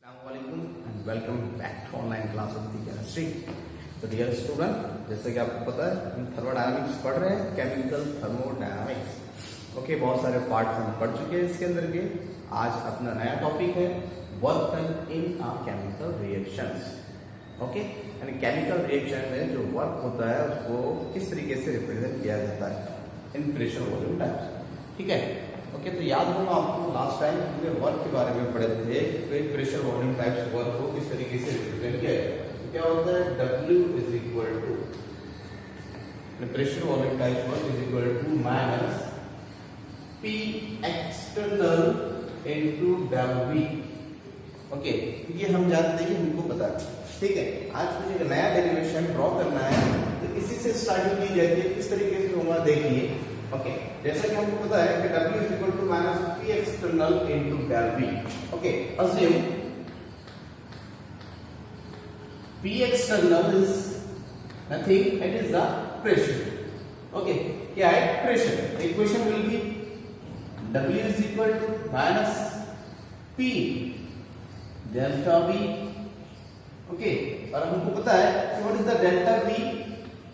Assalamualaikum and welcome back to online class of the chemistry. तो dear student, जैसे कि आपको पता है हम थर्मोडायनामिक्स पढ़ रहे हैं, केमिकल थर्मोडायनामिक्स। ओके, बहुत सारे पार्ट्स हम पढ़ चुके हैं इसके अंदर के। आज अपना नया टॉपिक है work done in a chemical reactions. Okay, यानी केमिकल रिएक्शन में जो वर्क होता है उसको किस तरीके से रिप्रेजेंट किया जाता है इन प्रेशर वॉल्यूम टाइप्स। ठीक है, ओके, तो याद होगा आपको लास्ट टाइम हमने वर्क के बारे में पढ़े थे, तो एक प्रेशर वॉल्यूम टाइप्स वर्क को किस तरीके से रिप्रेजेंट किया जाता है। तो क्या होता है, W is equal to pressure volume times work is equal to minus P external into W। Okay, ये हम जानते हैं, हमको पता है। ठीक है, आज मुझे एक नया डेरिवेशन ड्रॉ करना है, तो इसी से स्टार्टिंग की जाती है। किस तरीके से होगा देखिए। ओके, जैसा कि हमको पता है कि W is equal to minus P external into W। Okay, assume P external is nothing, it is the pressure. Okay, क्या है pressure? The equation will be W is equal to minus P delta V. Okay, और हमको पता है कि what is the delta V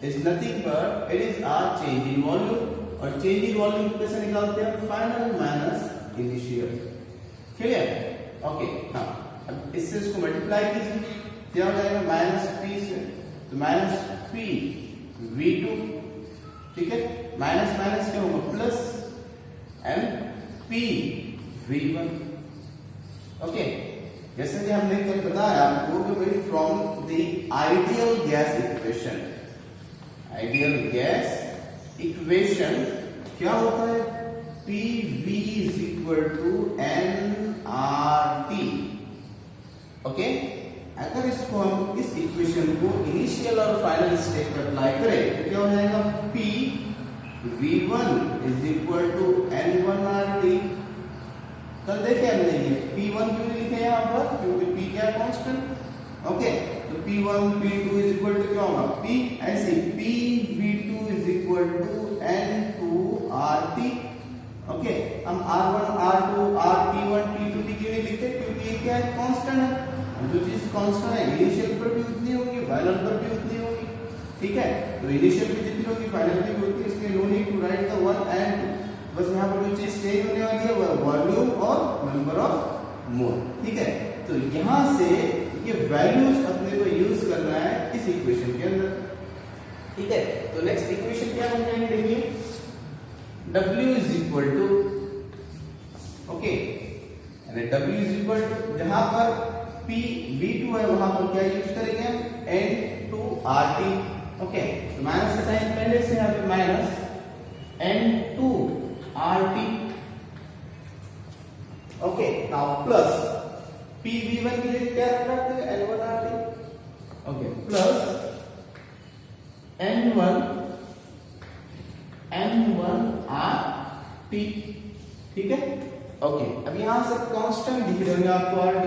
is nothing but it is a change in volume, और change in volume को कैसे निकालते हैं, final minus initial। Clear? Okay, हाँ, अब इससे इसको मल्टीप्लाई कीजिए, क्या हो जाएगा माइनस पी से, तो माइनस पी V2। ठीक है, माइनस माइनस क्या होगा plus and P V1। Okay, जैसे कि हमने कल बताया आपको कि भाई from the ideal gas equation, ideal gas equation क्या होता है, PV is equal to nRT। Okay, अगर इसको हम इस इक्वेशन को इनिशियल और फाइनल स्टेट पर अप्लाई करें तो क्या हो जाएगा, P V1 is equal to N1RT। कल देखे हमने ये P1 क्यों लिखे यहाँ पर, क्योंकि P क्या है कांस्टेंट। ओके, तो P1 P2 is equal to क्या होगा P, ऐसे P V2 is equal to N2RT। Okay, हम R1 R2 RT1 T2 क्यों नहीं लिखते, क्योंकि ये क्या है कांस्टेंट है। जो चीज कांस्टेंट है इनिशियल पर भी उतनी होगी, फाइनल पर भी उतनी होगी। ठीक है, तो इनिशियल पे जितनी होगी फाइनल पे भी उतनी, इसलिए no need to write the one and two. बस यहाँ पर जो चीज चेंज होने वाली है वो वॉल्यूम और नंबर ऑफ मोल। ठीक है, तो यहाँ से ये वैल्यूज अपने को यूज करना है इस इक्वेशन के अंदर। ठीक है, तो नेक्स्ट इक्वेशन क्या बन जाएगी, देखिए W is equal to, okay, यानी W इज इक्वल टू जहां पर P V2 है वहां पर क्या यूज करेंगे, N2RT। ओके, तो माइनस का साइन पहले से यहाँ पे minus N2RT। Okay, now plus P V1 के लिए क्या रखते हैं, N1RT। Okay, plus N1RT। ठीक है, ओके, अब यहां से कांस्टेंट दिख रहे होंगे आपको RT,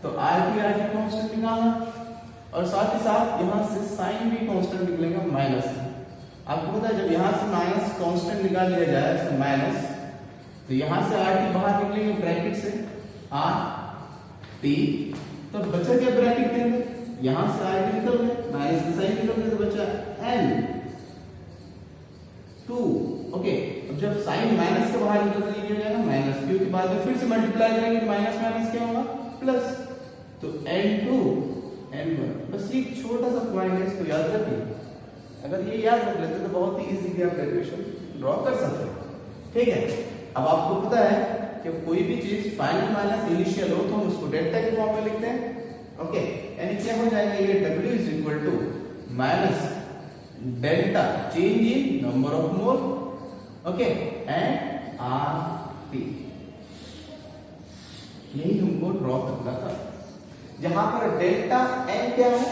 तो RT कांस्टेंट निकालना, और साथ ही साथ यहां से साइन भी कांस्टेंट निकलेगा माइनस। आपको पता है जब यहां से माइनस कांस्टेंट निकाल लिया जाए तो माइनस, तो यहां से RT बाहर निकलेंगे ब्रैकेट से RT, तो बचा क्या ब्रैकेट के अंदर, यहां से RT निकल गए, माइनस का साइन निकल गया, तो बचा N2। ओके, अब जब साइन माइनस के बाहर निकल जाएगा माइनस, क्योंकि बाद में फिर से मल्टीप्लाई करेंगे, माइनस माइनस क्या होगा प्लस, तो N2 N1। बस ये छोटा सा पॉइंट है, इसको याद रखिए। अगर ये याद रख लेते तो बहुत ही इजीली आप डेरिवेशन ड्रॉ कर सकते हैं। ठीक है, अब आपको पता है कि कोई भी चीज फाइनल माइनस इनिशियल हो तो हम उसको डेल्टा के फॉर्म में लिखते हैं। ओके, यानी क्या हो जाएगा, ये W is equal to minus delta change in number of mole, okay, and RT। यही हमको ड्रॉ करना था, जहां पर डेल्टा N क्या है,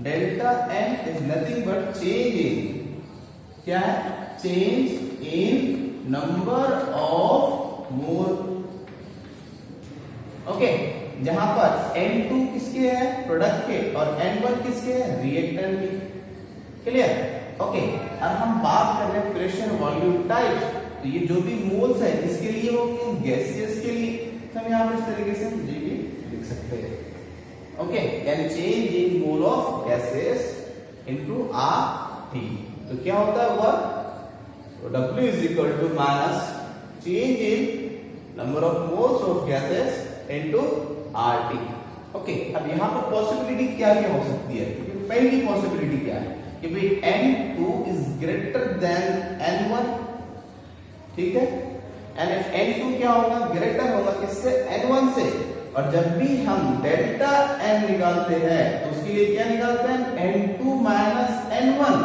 delta N is nothing but change in, क्या है, change in number of mole. Okay, जहां पर N2 किसके है, प्रोडक्ट के, और N1 किसके है, रिएक्टेंट के। क्लियर? ओके, अब हम बात कर रहे हैं प्रेशर वॉल्यूम टाइप, तो ये जो भी मोल्स है इसके लिए हो, गैसियस के लिए, तो हम यहाँ पर इस तरीके से जी भी लिख सकते हैं। ओके, यानी change in mole of gases into RT। तो क्या होता है work? W is equal to minus change in number of moles of gases into RT। Okay, अब यहाँ पर पॉसिबिलिटी क्या क्या हो सकती है? क्योंकि पहली पॉसिबिलिटी क्या है कि भाई N2 is greater then N1, ठीक है। एंड इफ N2 क्या होगा? ग्रेटर होगा किससे? N1 से। और जब भी हम डेल्टा N निकालते हैं तो उसके लिए क्या निकालते हैं? N2 minus N1।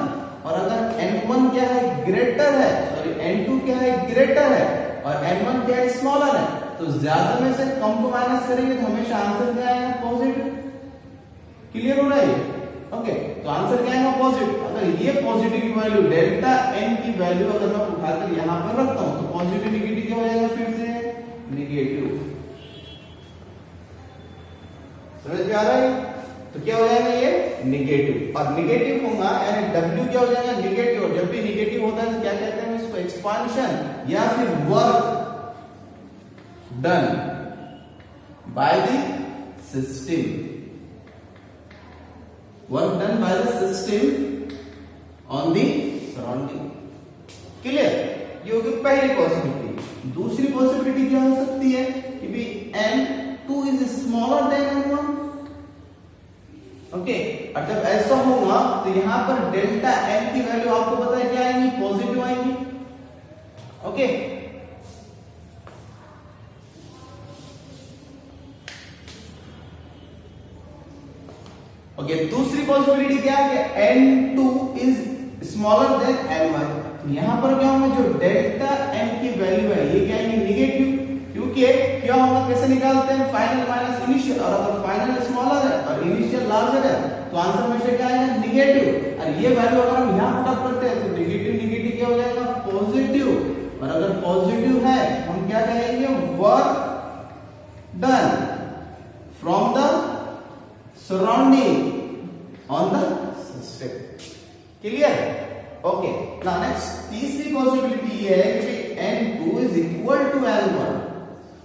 और अगर N1 क्या है? ग्रेटर है, सॉरी N2 क्या है? ग्रेटर है और N1 क्या है? स्मॉलर है। तो ज्यादा में से कम को माइनस करेंगे तो हमेशा आंसर क्या आएगा? पॉजिटिव। क्लियर हो रहा है? ओके, तो आंसर क्या आएगा? पॉजिटिव। अगर ये पॉजिटिव की वैल्यू डेल्टा N की वैल्यू अगर मैं उठाकर यहां पर रखता हूं तो पॉजिटिव निगेटिव क्या हो जाएगा? फिर से निगेटिव। समझ में आ रहा है? तो क्या हो जाएगा? ये निगेटिव। और निगेटिव होगा यानी W क्या हो जाएगा? निगेटिव। और जब भी निगेटिव होता है तो क्या कहते हैं इसको? एक्सपांशन या फिर work done by the system. Work done by the system on the surrounding. Clear? ये होगी पहली पॉसिबिलिटी। दूसरी पॉसिबिलिटी क्या हो सकती है कि भी N2 is smaller than N1। Okay, और जब ऐसा होगा तो यहां पर डेल्टा N की वैल्यू आपको पता है क्या आएंगी? पॉजिटिव आएंगी। ओके, ओके, दूसरी पॉसिबिलिटी क्या है कि N2 is smaller than N1। यहां पर क्या होगा? जो डेल्टा N की वैल्यू है ये क्या है? निगेटिव। क्योंकि क्या होगा? कैसे निकालते हैं? Final minus initial. और अगर फाइनल स्मॉलर है और इनिशियल लार्जर है तो आंसर हमेशा क्या आएगा? निगेटिव। और ये वैल्यू अगर हम यहां पुट अप करते हैं तो निगेटिव निगेटिव क्या हो जाएगा? पॉजिटिव। और अगर पॉजिटिव है हम क्या कहेंगे? Work done from the surrounding on the system. Clear? Okay, now next तीसरी पॉसिबिलिटी ये है कि N2 is equal to N1।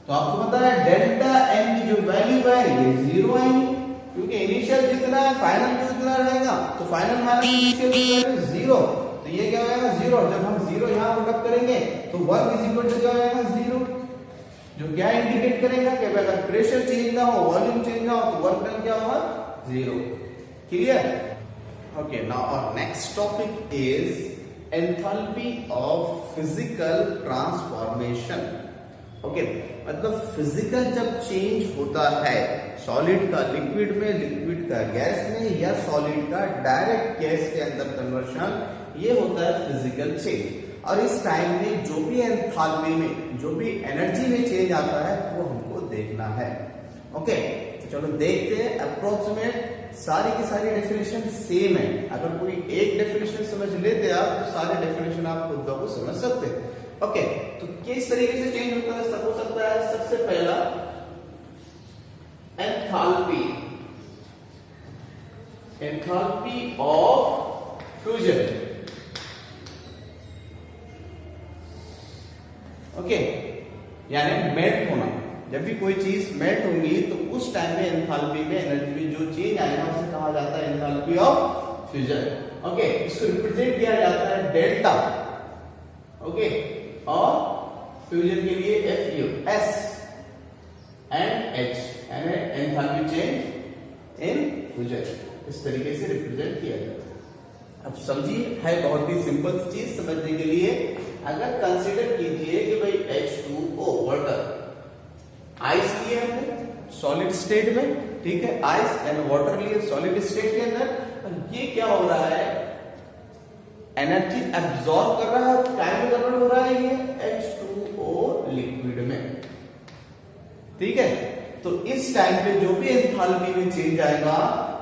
तो आपको पता है डेल्टा N की जो वैल्यू है ये जीरो आएगी क्योंकि इनिशियल जितना है फाइनल भी उतना रहेगा। तो फाइनल माइनस इनिशियल की वैल्यू जीरो, तो ये क्या हो जाएगा? जीरो। जब हम जीरो यहां पुट अप करेंगे तो वर्क इज इक्वल टू क्या हो जाएगा? जीरो। जो क्या इंडिकेट करेगा कि अगर प्रेशर चेंज ना हो, वॉल्यूम चेंज ना हो तो वर्क डन क्या होगा? Zero. Clear? Okay, now our next topic is enthalpy of physical transformation. Okay, मतलब फिजिकल जब चेंज होता है सॉलिड का लिक्विड में, लिक्विड का गैस में, या सॉलिड का डायरेक्ट गैस के अंदर कन्वर्शन, ये होता है फिजिकल चेंज। और इस टाइम में जो भी एंथैल्पी में, जो भी एनर्जी में चेंज आता है वो हमको देखना है। ओके, तो चलो देखते हैं। अप्रोक्सीमेट सारी की सारी डेफिनेशन सेम है। अगर कोई एक डेफिनेशन समझ लेते आप तो सारे डेफिनेशन आप खुद को समझ सकते हैं। ओके, तो किस तरीके से चेंज होता है? सब हो सकता है। सबसे पहला enthalpy, enthalpy of fusion. Okay, यानी मेल्ट होना। जब भी कोई चीज मेल्ट होगी तो उस टाइम में एंथैल्पी में, एनर्जी में जो चेंज आएगा उसे कहा जाता है एंथैल्पी ऑफ फ्यूजन। ओके, इसको रिप्रेजेंट किया जाता है डेल्टा। ओके, और फ्यूजन के लिए FU, S एंड H, यानी एंथैल्पी चेंज इन फ्यूजन। इस तरीके से रिप्रेजेंट किया जाता है। अब समझिए, है बहुत ही सिंपल चीज समझने के लिए। अगर कंसीडर कीजिए कि भाई H2O वाटर, आइस लिए हमने सॉलिड स्टेट में, ठीक है, आइस एंड वाटर लिए सॉलिड स्टेट के अंदर, और ये क्या हो रहा है? एनर्जी एब्सॉर्ब कर रहा है और टाइम में कन्वर्ट हो रहा है ये H2O लिक्विड में, ठीक है। तो इस टाइम पे जो भी एंथैल्पी में चेंज आएगा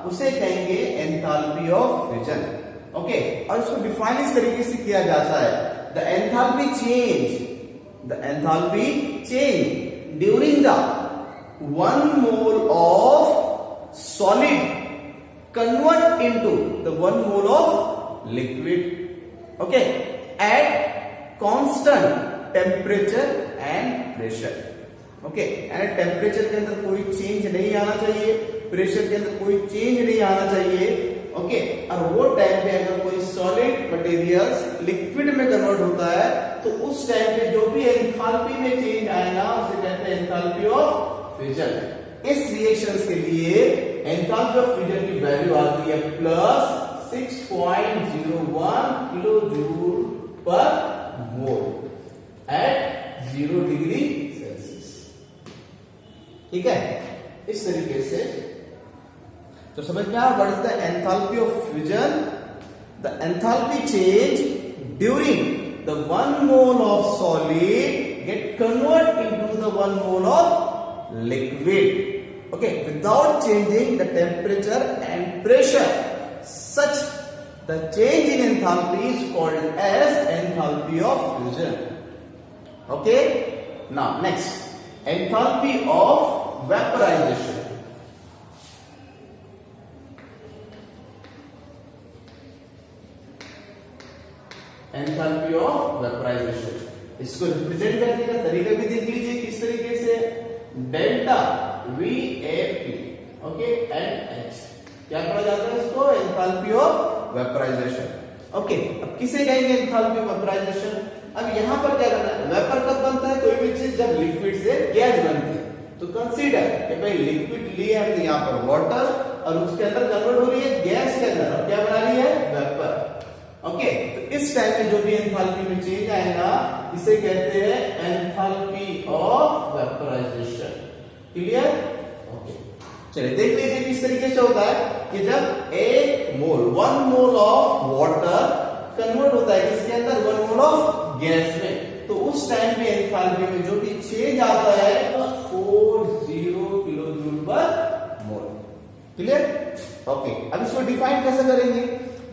उसे कहेंगे एंथैल्पी ऑफ फ्यूजन। ओके, और इसको डिफाइन इस तरीके से किया जाता है, the enthalpy change during the 1 mole of solid convert into the 1 mole of liquid, okay, at constant temperature and pressure. Okay, and temperature के अंदर कोई चेंज नहीं आना चाहिए, प्रेशर के अंदर कोई चेंज नहीं आना चाहिए। ओके, और वो टाइम पे अगर कोई सॉलिड मटेरियल्स लिक्विड में कन्वर्ट होता है तो उस टाइम पे जो भी एंथैल्पी में चेंज आएगा उसे कहते हैं एंथैल्पी ऑफ फ्यूजन। इस रिएक्शंस के लिए एंथैल्पी ऑफ फ्यूजन की वैल्यू आती है plus 6.01 kilo joule per mole eight 0 degree Celsius. ठीक है, इस तरीके से तो समझ में आया what is the enthalpy of fusion. The enthalpy change during the 1 mole of solid gate convert into the 1 mole of liquid, okay, without changing the temperature and pressure. Such the change in enthalpy is called as enthalpy of fusion. Okay, now next, enthalpy of vaporization. Enthalpy of vaporization, इसको represent करने का तरीका भी देख लीजिए किस तरीके से, delta VAP, okay, and H क्या कहा जाता है इसको, एंथैल्पी ऑफ वेपराइजेशन। ओके, अब किसे कहेंगे एंथैल्पी ऑफ वेपराइजेशन। अब यहां पर क्या करना है, वेपर कब बनता है कोई भी चीज, जब लिक्विड से गैस बनती है। तो कंसीडर कि भाई लिक्विड लिए हमने यहां पर वाटर और उसके अंदर कन्वर्ट हो रही है गैस के अंदर, और क्या बना रही है, वेपर। ओके, तो इस टाइम में जो भी एंथैल्पी में चेंज आएगा इसे कहते हैं enthalpy of vaporisation. Clear? Okay, चलिए देख लीजिए किस तरीके से होता है कि जब एक मोल 1 मोल ऑफ वाटर कन्वर्ट होता है किसके अंदर, 1 मोल ऑफ गैस में, तो उस टाइम पे एंथैल्पी में जो भी चेंज आता है 40 किलो जूल पर मोल। क्लियर? ओके, अब इसको डिफाइन कैसे करेंगे,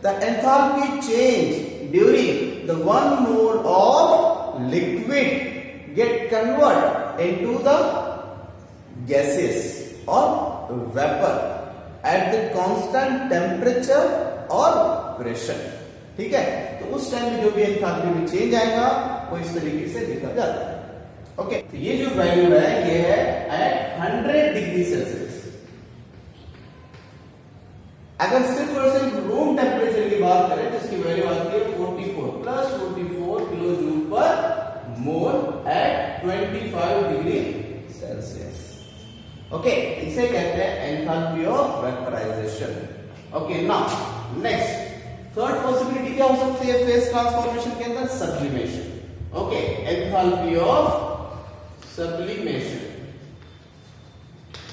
the enthalpy change during the 1 mole of liquid get convert into the gases और vapour at the constant temperature और प्रेशर। ठीक है, तो उस टाइम में जो भी एंथैल्पी में चेंज आएगा वो इस तरीके से लिखा जाता है। ओके, तो ये जो वैल्यू है ये है एट 100 डिग्री सेल्सियस। अगर सिर्फ और सिर्फ रूम टेम्परेचर की बात करें तो इसकी वैल्यू आती है 44 plus 44 kilo joule per mole at 25 degree Celsius. Okay, इसे कहते हैं enthalpy of vaporisation. Okay, now next third possibility क्या हो सकती है फेज ट्रांसफॉर्मेशन के अंदर, sublimation. Okay, enthalpy of sublimation.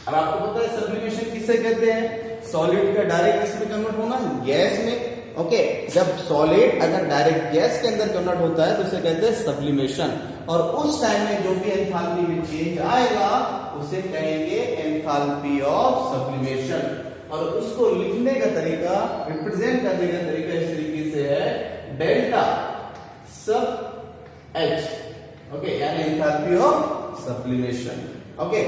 और आपको पता है सब्लिमेशन किसे कहते हैं, सॉलिड का डायरेक्ट किसमें कन्वर्ट होना, गैस में। ओके, जब सॉलिड अगर डायरेक्ट गैस के अंदर कन्वर्ट होता है तो उसे कहते हैं सब्लिमेशन, और उस टाइम में जो भी एंथैल्पी में चेंज आएगा उसे कहेंगे एंथैल्पी ऑफ सब्लिमेशन। और उसको लिखने का तरीका, रिप्रेजेंट करने का तरीका इस तरीके से है डेल्टा सब H, ओके, यानी एंथैल्पी ऑफ सब्लिमेशन। ओके,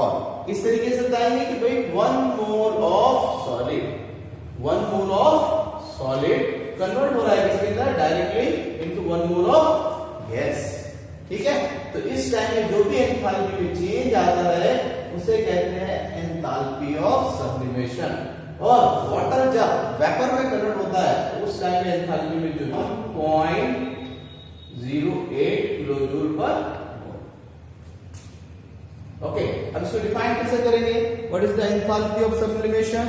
और इस तरीके से बताएंगे कि भाई 1 mole of solid, 1 mole of solid convert हो रहा है किसके अंदर, directly into 1 mole of gas. ठीक है, तो इस टाइम में जो भी एंथैल्पी में चेंज आता है उसे कहते हैं एंथैल्पी ऑफ सब्लिमेशन। और वाटर जब वेपर में कन्वर्ट होता है तो उस टाइम में एंथैल्पी में जो है 0.08 किलो जूल पर मोल। ओके, अब इसको डिफाइन कैसे करेंगे, what is the enthalpy of sublimation.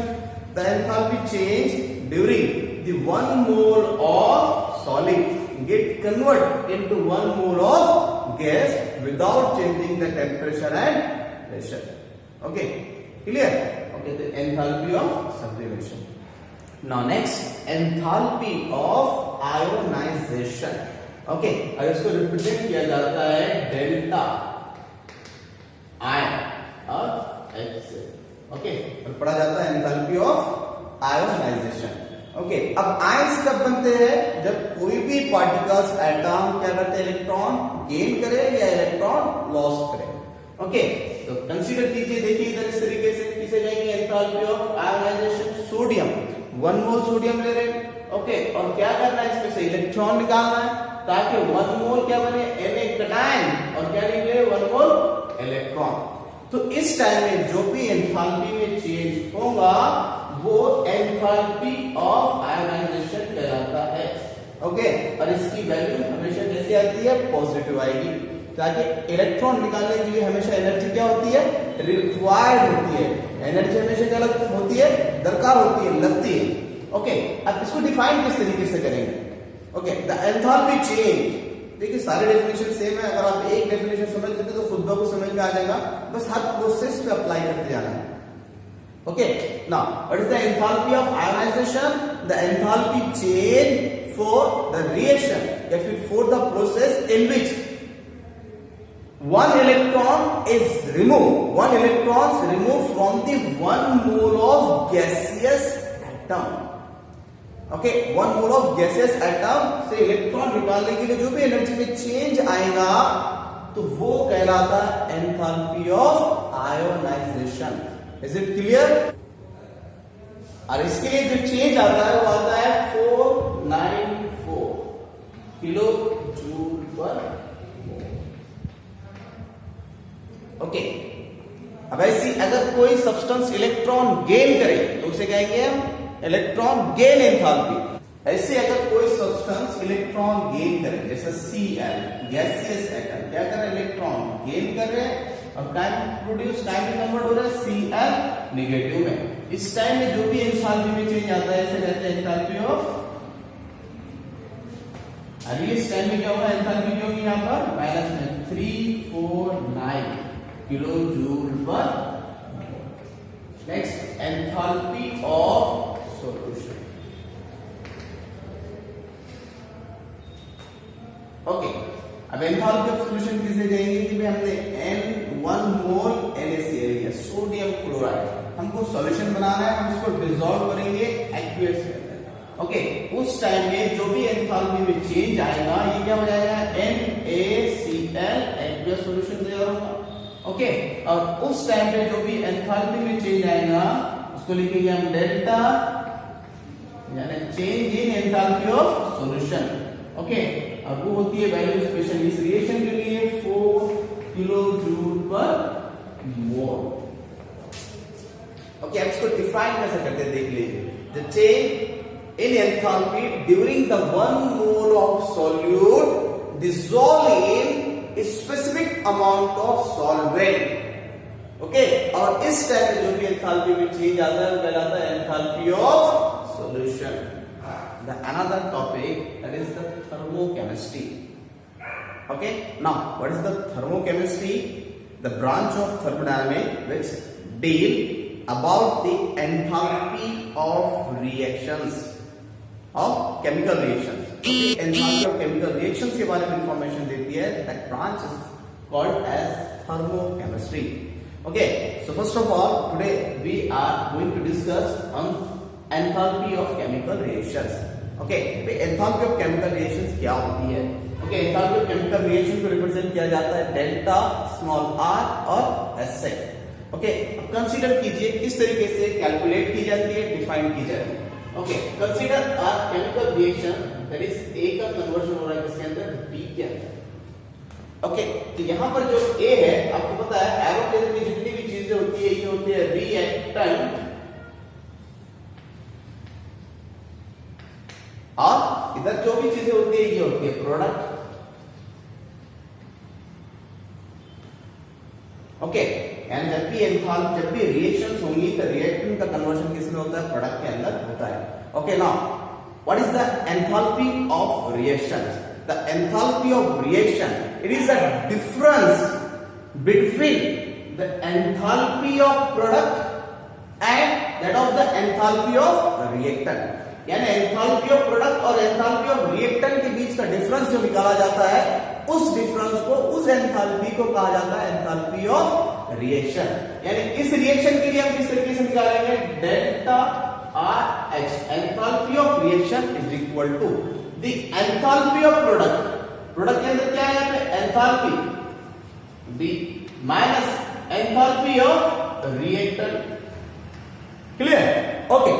The enthalpy change during the 1 mole of solid get convert into 1 mole of gas without changing the temperature and pressure. Okay, clear? Okay, the enthalpy of sublimation. Now next, enthalpy of ionization. Okay, और इसको represent किया जाता है delta I और H से। Okay, और पढ़ा जाता है एंथैल्पी ऑफ आयोनाइजेशन। ओके, अब आयंस कब बनते हैं, जब कोई भी पार्टिकल्स एटम क्या करते हैं, इलेक्ट्रॉन गेन करे या इलेक्ट्रॉन लॉस करे। ओके, तो कंसीडर कीजिए, देखिए इधर इस तरीके से किसे कहेंगे enthalpy of ionisation, sodium 1 mole sodium ले रहे हैं। ओके, और क्या करना है, इसमें से इलेक्ट्रॉन निकालना है ताकि 1 मोल क्या बने, Na कैटायन, और क्या निकले 1 मोल इलेक्ट्रॉन। तो इस टाइम में जो भी एंथैल्पी में चेंज होगा वो एंथैल्पी ऑफ आयोनाइजेशन कहलाता है। ओके, और इसकी वैल्यू हमेशा कैसी आती है? पॉजिटिव आएगी, ताकि इलेक्ट्रॉन निकालने के लिए हमेशा एनर्जी क्या होती है? रिक्वायर्ड होती है। एनर्जी हमेशा क्या होती है? दरकार होती है, लगती है। ओके, अब इसको डिफाइन किस तरीके से करेंगे? ओके, द एंथैल्पी चेंज, देखिए सारे डेफिनेशन सेम है, अगर आप एक डेफिनेशन समझ लेते तो खुद ब खुद समझ में आ जाएगा, बस हर प्रोसेस पे अप्लाई करते जाना है। Okay, now what is the enthalpy of ionisation? The enthalpy change for the reaction या फिर for the process in which one electron is removed, one electron is removed from the 1 mole of gaseous atom. Okay, 1 mole of gaseous atom से electron निकालने के लिए जो भी energy में change आएगा तो वो कहलाता है enthalpy of ionisation. Is it clear? और इसके लिए जो चेंज आता है वो आता है 494 किलो जूल पर। ओके, अब ऐसी अगर कोई सब्सटेंस इलेक्ट्रॉन गेन करे तो उसे कहेंगे हम इलेक्ट्रॉन गेन एंथैल्पी। ऐसे अगर कोई सब्सटेंस इलेक्ट्रॉन गेन करे, जैसे Cl गैसियस एटम क्या कर रहे हैं? इलेक्ट्रॉन गेन कर रहे हैं और टाइम प्रोड्यूस, टाइम में कन्वर्ट हो रहा है Cl नेगेटिव में। इस टाइम में जो भी एंथैल्पी में चेंज आता है इसे कहते हैं एंथैल्पी ऑफ। अभी इस टाइम में क्या होगा? एंथैल्पी जो होगी यहाँ पर माइनस में 349 किलो जूल पर। Next, enthalpy of solution. Okay, अब एंथैल्पी ऑफ सॉल्यूशन किसे कहेंगे कि भाई हमने N1 मोल NaCl लिया, सोडियम क्लोराइड, हमको सॉल्यूशन बनाना है, हम इसको डिसॉल्व करेंगे एक्वियस के अंदर। ओके, उस टाइम में जो भी एंथैल्पी में चेंज आएगा ये क्या हो जाएगा? NaCl एक्वियस सॉल्यूशन तैयार होगा। ओके, और उस टाइम पे जो भी एंथैल्पी में चेंज आएगा उसको लिखेंगे हम डेल्टा, यानी change in enthalpy of solution. Okay, अब वो होती है वैल्यू स्पेशल इस रिएक्शन के लिए 4 किलो जूल पर मोल। ओके, अब इसको डिफाइन कैसे करते हैं देख लीजिए। The change in enthalpy during the 1 mole of solute dissolve in specific amount of solvent. Okay, और इस टाइम में जो भी एंथैल्पी में चेंज आता है वो कहलाता है enthalpy of solution. The another topic that is the thermochemistry. Okay, now what is the thermochemistry? The branch of thermodynamics which deal about the enthalpy of reactions, of chemical reactions. Enthalpy of chemical reactions के बारे में information देती है। That branch is called as thermochemistry. Okay, so first of all today we are going to discuss on enthalpy of chemical reactions. Okay, enthalpy of chemical reactions क्या होती है? Okay, enthalpy of chemical reaction को represent किया जाता है delta, small r और s से। Okay, अब कंसीडर कीजिए किस तरीके से कैलकुलेट की जाती है, डिफाइन की जाती है। Okay, consider a chemical reaction that is A का कन्वर्जन हो रहा है किसके अंदर? B के अंदर। ओके, तो यहां पर जो A है आपको पता है एरो के में जितनी भी चीजें होती है ये होती है रिएक्टेंट, और इधर जो भी चीजें होती है ये होती है प्रोडक्ट। ओके, एंड जब भी रिएक्शंस होंगी तो रिएक्टेंट का कन्वर्जन किसमें होता है? प्रोडक्ट के अंदर होता है। Okay, now what is the enthalpy of reactions? The enthalpy of reaction, it is a difference between the enthalpy of product and that of the enthalpy of reactant. यानी enthalpy of product और enthalpy of reactant के बीच का difference जो निकाला जाता है उस difference को, उस एंथैल्पी को कहा जाता है एंथैल्पी ऑफ रिएक्शन। यानी इस रिएक्शन के लिए हम किस तरीके से निकालेंगे? Delta RH, enthalpy of reaction is equal to the enthalpy of product. Product के अंदर क्या है यहाँ पे? Enthalpy, B minus enthalpy of reactant. Clear? Okay,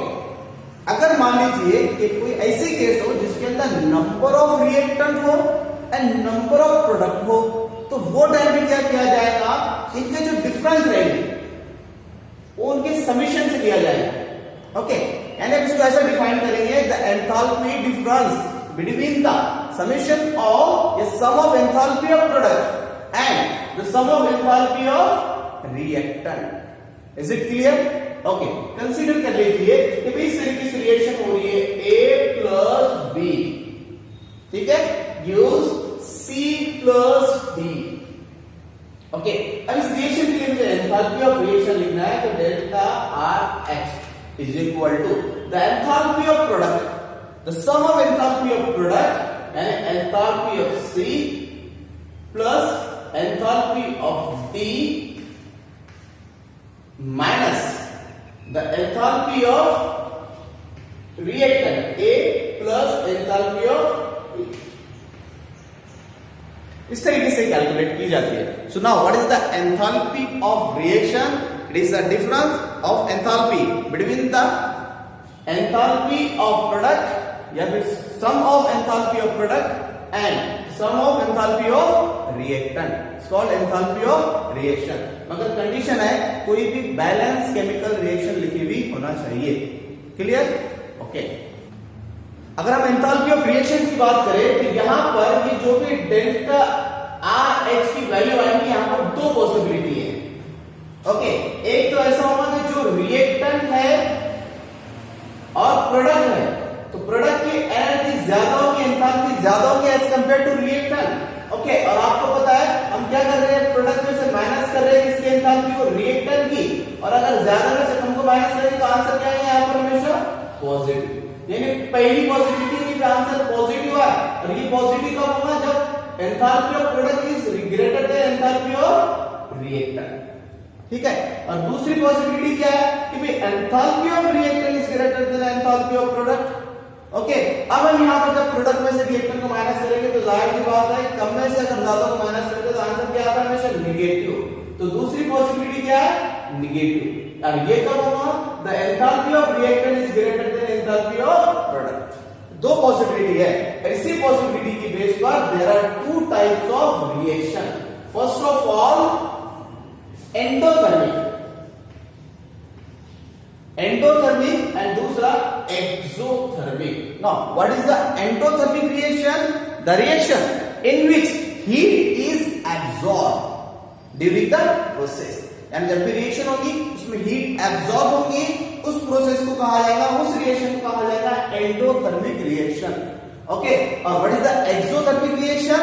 अगर मान लीजिए कि कोई ऐसी केस हो जिसके अंदर नंबर ऑफ रिएक्टेंट हो एंड नंबर ऑफ प्रोडक्ट हो, तो वो टाइम पे क्या किया जाएगा, इनके जो डिफरेंस रहेंगे वो उनके समीशन से लिया जाएगा। ओके, यानी इसको ऐसा डिफाइन करेंगे, the enthalpy difference between the summation of the sum of enthalpy of product and the sum of enthalpy of reactant. Is it clear? Okay, consider कर लीजिए कि इस तरीके से रिएक्शन हो रही है A प्लस B, ठीक है, gives C plus D। Okay, अब इस रिएक्शन के लिए मुझे एंथैल्पी ऑफ रिएक्शन लिखना है, तो delta RH is equal to the enthalpy of product, the sum of enthalpy of product and enthalpy of C plus enthalpy of D minus the enthalpy of reactant A plus enthalpy of B। इस तरीके से calculate की जाती है। So now what is the enthalpy of reaction? It is the difference of enthalpy between the enthalpy of product या फिर sum of enthalpy of product and sum of enthalpy of reactant, it's called enthalpy of reaction. मगर condition है कोई भी balance chemical reaction लिखी हुई होना चाहिए। क्लियर? ओके, अगर हम एंथैल्पी ऑफ रिएक्शन की बात करें तो यहां पर ये जो भी डेल्टा RH की वैल्यू आएगी, यहां पर दो पॉसिबिलिटी है। ओके, एक तो ऐसा होगा कि जो रिएक्टेंट है और प्रोडक्ट है, तो प्रोडक्ट की एनर्जी ज्यादा होगी, एंथैल्पी ज्यादा होगी as compare to reactant. Okay, और आपको पता है हम क्या कर रहे हैं, प्रोडक्ट में से माइनस कर रहे हैं इसकी एंथैल्पी को रिएक्टेंट की, और अगर ज्यादा में से कम को माइनस करेंगे तो आंसर क्या है यहाँ पर हमेशा पॉजिटिव। यानी पहली पॉसिबिलिटी की आंसर पॉजिटिव है, और ये पॉजिटिव कब होगा, जब enthalpy of product is greater than enthalpy of reactant. ठीक है, और दूसरी पॉसिबिलिटी क्या है कि भाई enthalpy of reactant is greater than enthalpy of product. Okay, अब हम यहाँ पर जब प्रोडक्ट में से रिएक्टेंट को माइनस करेंगे तो जाहिर सी बात है कम में से अगर ज्यादा को माइनस करते तो आंसर क्या आता है, हमेशा नेगेटिव। तो दूसरी पॉसिबिलिटी क्या है, नेगेटिव। और ये कब होगा, the enthalpy of reactant is greater than enthalpy of product. दो पॉसिबिलिटी है, इसी पॉसिबिलिटी की बेस पर there are two types of reaction. First of all endothermic and दूसरा exothermic. Now what is the endothermic reaction? The reaction in which heat is absorb during the process. यानी जब भी reaction होगी उसमें heat absorb होगी, उस process को कहा जाएगा, उस रिएक्शन को कहा जाएगा एंडोथर्मिक रिएक्शन। ओके, और what is the exothermic reaction?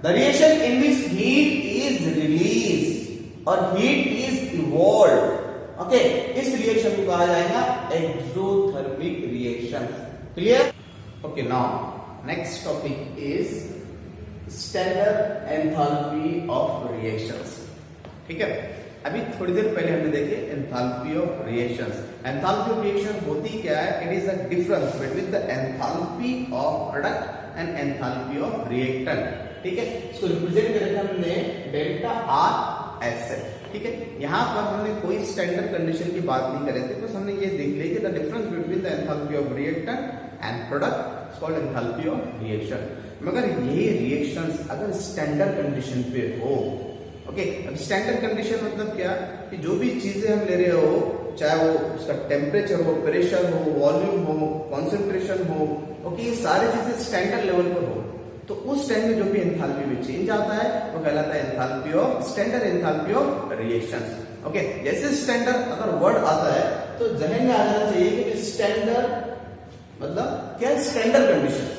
The reaction in which heat is release और हीट इज इवॉल्व। ओके, इस रिएक्शन को कहा जाएगा exothermic reaction. Clear? Okay, now next topic is standard enthalpy of reactions. ठीक है, अभी थोड़ी देर पहले हमने देखे enthalpy of reactions. Enthalpy of reaction होती क्या है? It is the difference between the enthalpy of product and enthalpy of reactant. ठीक है, इसको रिप्रेजेंट करके हमने डेल्टा RH से। ठीक है, यहां पर हमने कोई स्टैंडर्ड कंडीशन की बात नहीं करे थे, बस हमने ये देख लिया कि the difference between the enthalpy of reactant and product is called enthalpy of reaction. मगर ये रिएक्शंस अगर स्टैंडर्ड कंडीशन पे हो, ओके, अब स्टैंडर्ड कंडीशन मतलब क्या कि जो भी चीजें हम ले रहे हो, चाहे वो उसका टेम्परेचर हो, प्रेशर हो, वॉल्यूम हो, कॉन्सेंट्रेशन हो, ओके, ये सारी चीजें स्टैंडर्ड लेवल पर हो, तो उस टाइम में जो भी एंथैल्पी में चेंज आता है वो कहलाता है enthalpy of standard enthalpy of reactions. Okay, जैसे स्टैंडर्ड अगर वर्ड आता है तो जहन में आ जाना चाहिए कि स्टैंडर्ड मतलब क्या, स्टैंडर्ड कंडीशन।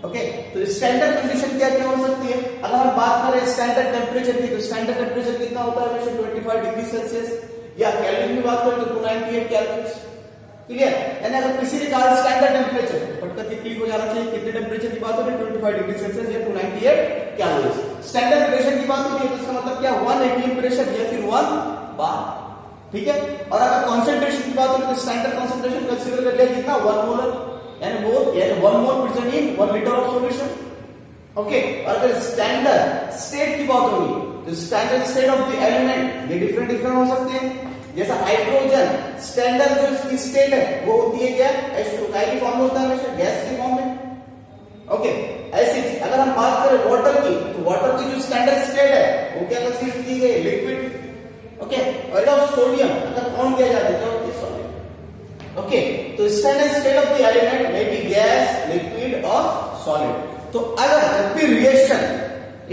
ओके, तो स्टैंडर्ड कंडीशन क्या क्या हो सकती है? अगर हम बात करें स्टैंडर्ड टेम्परेचर की, तो स्टैंडर्ड टेम्परेचर कितना होता है? हमेशा 25 डिग्री सेल्सियस, या केल्विन में बात करें तो 298 केल्विन। क्लियर? यानी अगर किसी ने कहा स्टैंडर्ड टेम्परेचर, फटकर क्लिक हो जाना चाहिए कितने टेम्परेचर की बात हो रही है, 25 डिग्री सेल्सियस या 298 केल्विन। स्टैंडर्ड प्रेशर की बात हो रही है तो इसका मतलब क्या, 1 atm प्रेशर या फिर 1 बार। ठीक है, और अगर कॉन्सेंट्रेशन की बात हो रही है तो स्टैंडर्ड कॉन्सेंट्रेशन कंसीडर कर लिया कितना, 1 मोलर, यानी 1 mole present in 1 litre of solution. Okay, और अगर स्टैंडर्ड स्टेट की बात होगी तो standard state of the element ये डिफरेंट हो सकते हैं। जैसा हाइड्रोजन स्टैंडर्ड जो इसकी स्टेट है वो होती है क्या, H2 की फॉर्म में होता है, हमेशा गैस की फॉर्म में। ओके, ऐसी चीज अगर हम बात करें वाटर की, तो वाटर की जो स्टैंडर्ड स्टेट है वो क्या कंसीडर की गई, लिक्विड। ओके, और ऑफ सोडियम अगर काउंट किया जाता है क्या होती है, सॉलिड। ओके, तो standard state of the element may be gas, liquid और सॉलिड। तो अगर जब भी रिएक्शन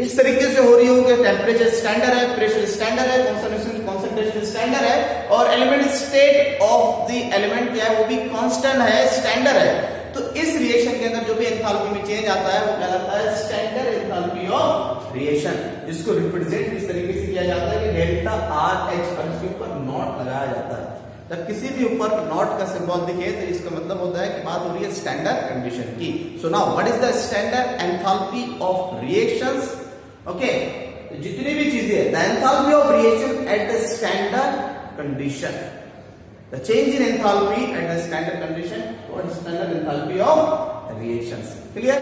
इस तरीके से हो रही हो कि टेम्परेचर स्टैंडर्ड है, प्रेशर स्टैंडर्ड है, कंसंट्रेशन स्टैंडर्ड है और element state of the element क्या है वो भी कांस्टेंट है, स्टैंडर्ड है, तो इस रिएक्शन के अंदर जो भी एंथैल्पी में चेंज आता है वो कहलाता है स्टैंडर्ड एंथैल्पी ऑफ रिएक्शन, जिसको रिप्रेजेंट इस तरीके से किया जाता है कि डेल्टा आर एच पर इसके ऊपर नॉट लगाया जाता है। जब किसी भी ऊपर नॉट का सिंबल दिखे तो इसका मतलब होता है कि बात हो रही है स्टैंडर्ड कंडीशन की। सो now what is the standard enthalpy of reactions? Okay, जितनी भी चीजें the enthalpy of reaction at the standard condition, the change in enthalpy at the standard condition, what is standard enthalpy of reactions? Clear?